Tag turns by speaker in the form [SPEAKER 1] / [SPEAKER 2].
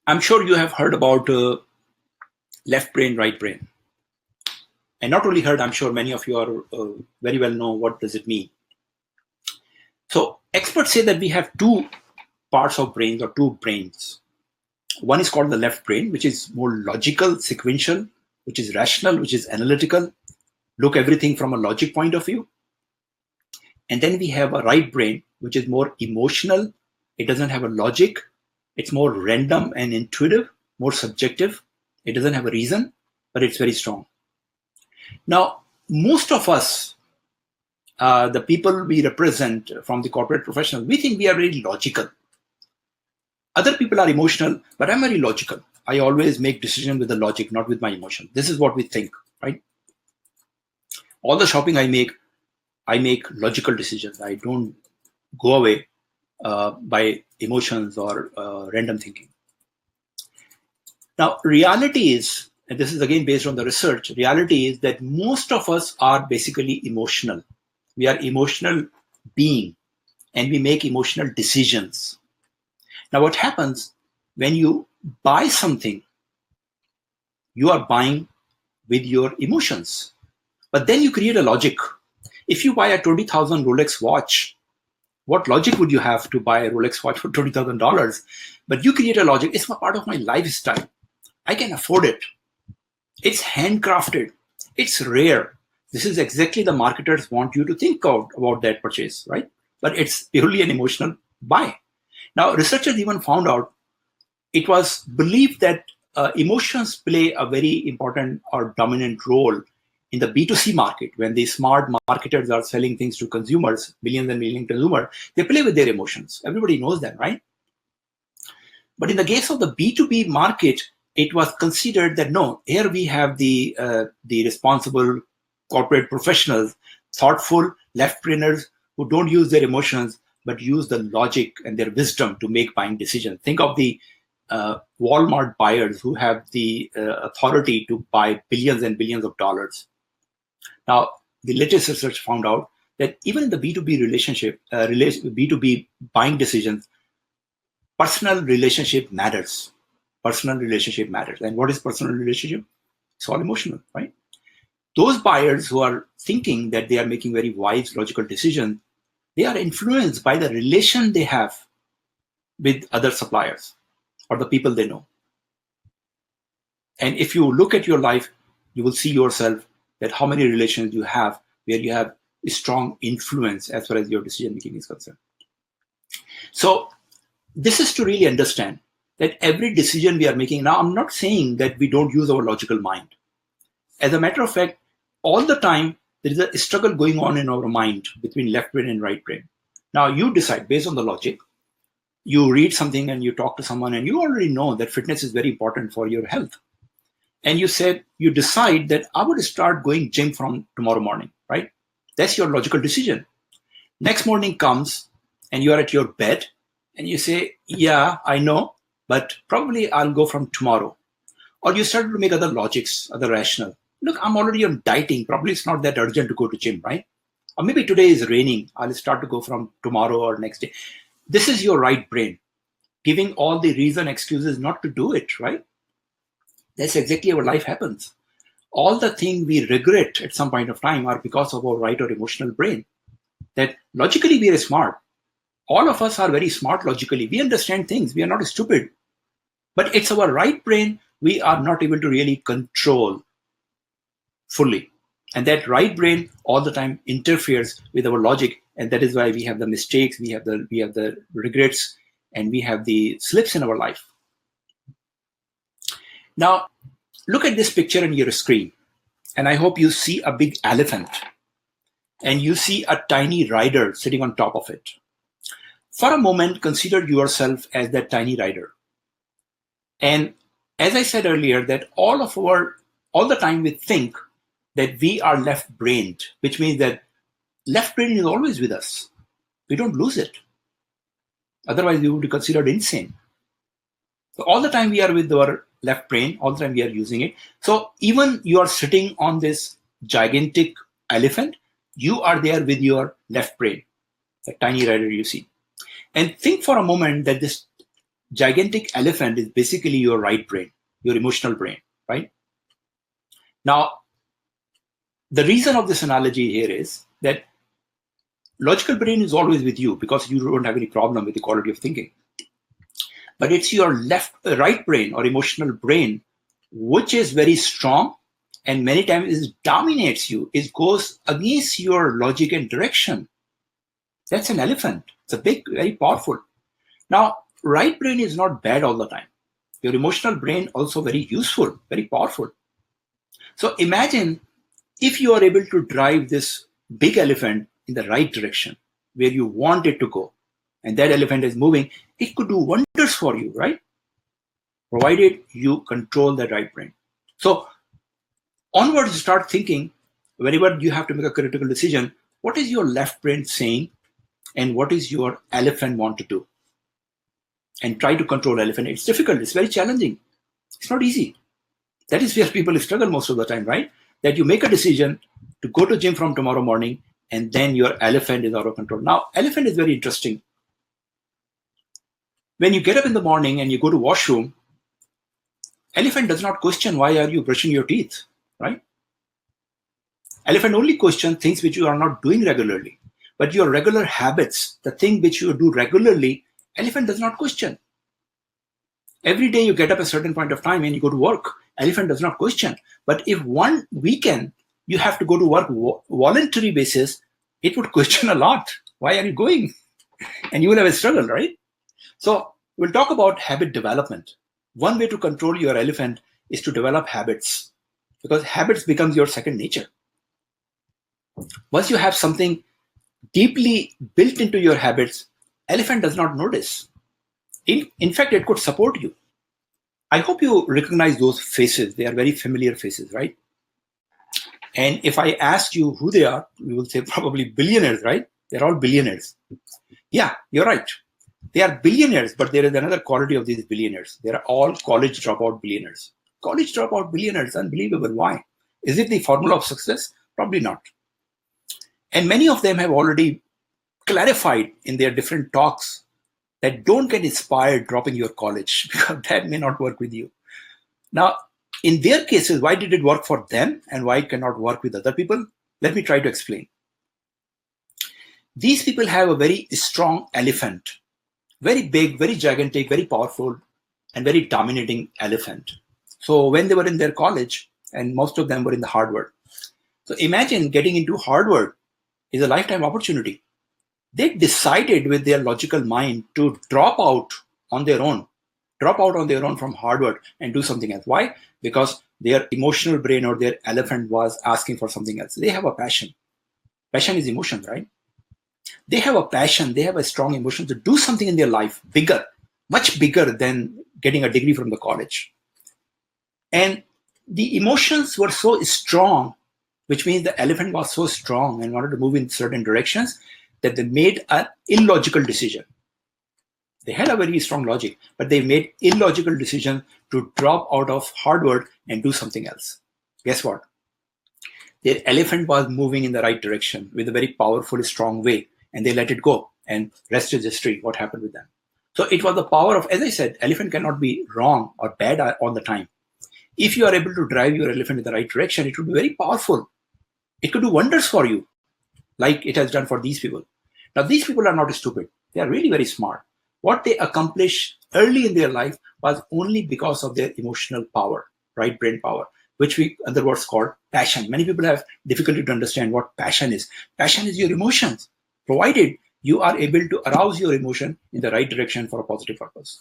[SPEAKER 1] I'm sure you have heard about left brain, right brain. And not only heard, I'm sure many of you are very well know what does it mean. So experts say that we have two parts of brains or two brains. One is called the left brain, which is more logical, sequential, which is rational, which is analytical, look everything from a logic point of view. And then we have a right brain, which is more emotional. It doesn't have a logic. It's more random and intuitive, more subjective. It doesn't have a reason, but it's very strong. Now, most of us, the people we represent from the corporate professionals, we think we are very logical. Other people are emotional, but I'm very logical. I always make decisions with the logic, not with my emotion. This is what we think, right? All the shopping I make logical decisions. I don't go away by emotions or random thinking. Now, reality is, and this is again based on the research, reality is that most of us are basically emotional. We are emotional being, and we make emotional decisions. Now, what happens when you buy something, you are buying with your emotions, but then you create a logic. If you buy a 20,000 Rolex watch, what logic would you have to buy a Rolex watch for $20,000? But you create a logic. It's a part of my lifestyle. I can afford it. It's handcrafted. It's rare. This is exactly the marketers want you to think about that purchase, right? But it's purely an emotional buy. Now, researchers even found out it was believed that emotions play a very important or dominant role in the B2C market. When the smart marketers are selling things to consumers, millions and millions of consumers, they play with their emotions. Everybody knows that, right? But in the case of the B2B market, it was considered that no, here we have the responsible corporate professionals, thoughtful left-brainers who don't use their emotions, but use the logic and their wisdom to make buying decisions. Think of the Walmart buyers who have the authority to buy billions and billions of dollars. Now, the latest research found out that even in the B2B relationship, B2B buying decisions, personal relationship matters. Personal relationship matters. And what is personal relationship? It's all emotional, right? Those buyers who are thinking that they are making very wise, logical decisions, they are influenced by the relation they have with other suppliers or the people they know. And if you look at your life, you will see yourself that how many relations you have where you have a strong influence as far as your decision making is concerned. So this is to really understand that every decision we are making now, I'm not saying that we don't use our logical mind. As a matter of fact, all the time there is a struggle going on in our mind between left brain and right brain. Now you decide based on the logic. You read something and you talk to someone and you already know that fitness is very important for your health. And you decide that I would start going gym from tomorrow morning, right? That's your logical decision. Next morning comes and you are at your bed and you say, yeah, I know, but probably I'll go from tomorrow. Or you start to make other logics, other rational. Look, I'm already on dieting. Probably it's not that urgent to go to gym, right? Or maybe today is raining. I'll start to go from tomorrow or next day. This is your right brain giving all the reason excuses not to do it, right? That's exactly how life happens. All the things we regret at some point of time are because of our right or emotional brain. That logically we are smart. All of us are very smart logically. We understand things. We are not stupid. But it's our right brain we are not able to really control fully. And that right brain all the time interferes with our logic. And that is why we have the mistakes, we have the regrets, and we have the slips in our life. Now, look at this picture on your screen. And I hope you see a big elephant. And you see a tiny rider sitting on top of it. For a moment, consider yourself as that tiny rider. And as I said earlier, that all the time we think that we are left-brained, which means that left brain is always with us. We don't lose it. Otherwise, we would be considered insane. So all the time we are with our left brain, all the time we are using it. So even you are sitting on this gigantic elephant, you are there with your left brain, the tiny rider you see. And think for a moment that this gigantic elephant is basically your right brain, your emotional brain, right? Now, the reason of this analogy here is that logical brain is always with you because you don't have any problem with the quality of thinking. But it's your right brain or emotional brain, which is very strong and many times it dominates you. It goes against your logic and direction. That's an elephant. It's a big, very powerful. Now, right brain is not bad all the time. Your emotional brain also very useful, very powerful. So imagine if you are able to drive this big elephant in the right direction where you want it to go, and that elephant is moving, it could do wonders for you, right? Provided you control the right brain. So onwards, start thinking whenever you have to make a critical decision, what is your left brain saying and what is your elephant want to do? And try to control elephant. It's difficult. It's very challenging. It's not easy. That is where people struggle most of the time, right? That you make a decision to go to gym from tomorrow morning and then your elephant is out of control. Now, elephant is very interesting. When you get up in the morning and you go to washroom, elephant does not question why are you brushing your teeth, right? Elephant only questions things which you are not doing regularly. But your regular habits, the thing which you do regularly, elephant does not question. Every day you get up a certain point of time and you go to work, elephant does not question. But if one weekend you have to go to work voluntary basis, it would question a lot. Why are you going? And you will have a struggle, right? So we'll talk about habit development. One way to control your elephant is to develop habits, because habits becomes your second nature. Once you have something deeply built into your habits, elephant does not notice. In fact, it could support you. I hope you recognize those faces. They are very familiar faces, right? And if I ask you who they are, you will say probably billionaires, right? They're all billionaires. Yeah, you're right. They are billionaires, but there is another quality of these billionaires. They are all college dropout billionaires. College dropout billionaires, unbelievable. Why? Is it the formula of success? Probably not. And many of them have already clarified in their different talks that don't get inspired dropping your college because that may not work with you. Now, in their cases, why did it work for them and why it cannot work with other people? Let me try to explain. These people have a very strong elephant, very big, very gigantic, very powerful, and very dominating elephant. So when they were in their college, and most of them were in the Harvard. So imagine getting into Harvard is a lifetime opportunity. They decided with their logical mind to drop out on their own from Harvard and do something else. Why? Because their emotional brain or their elephant was asking for something else. They have a passion. Passion is emotion, right? They have a passion, they have a strong emotion to do something in their life bigger, much bigger than getting a degree from the college. And the emotions were so strong, which means the elephant was so strong and wanted to move in certain directions that they made an illogical decision. They had a very strong logic, but they made illogical decision to drop out of Harvard and do something else. Guess what? Their elephant was moving in the right direction with a very powerful, strong way, and they let it go. And rest is history, what happened with them. So it was the power of, as I said, elephant cannot be wrong or bad all the time. If you are able to drive your elephant in the right direction, it will be very powerful. It could do wonders for you, like it has done for these people. Now, these people are not stupid. They are really very smart. What they accomplished early in their life was only because of their emotional power, right brain power, which we, in other words, call passion. Many people have difficulty to understand what passion is. Passion is your emotions, provided you are able to arouse your emotion in the right direction for a positive purpose.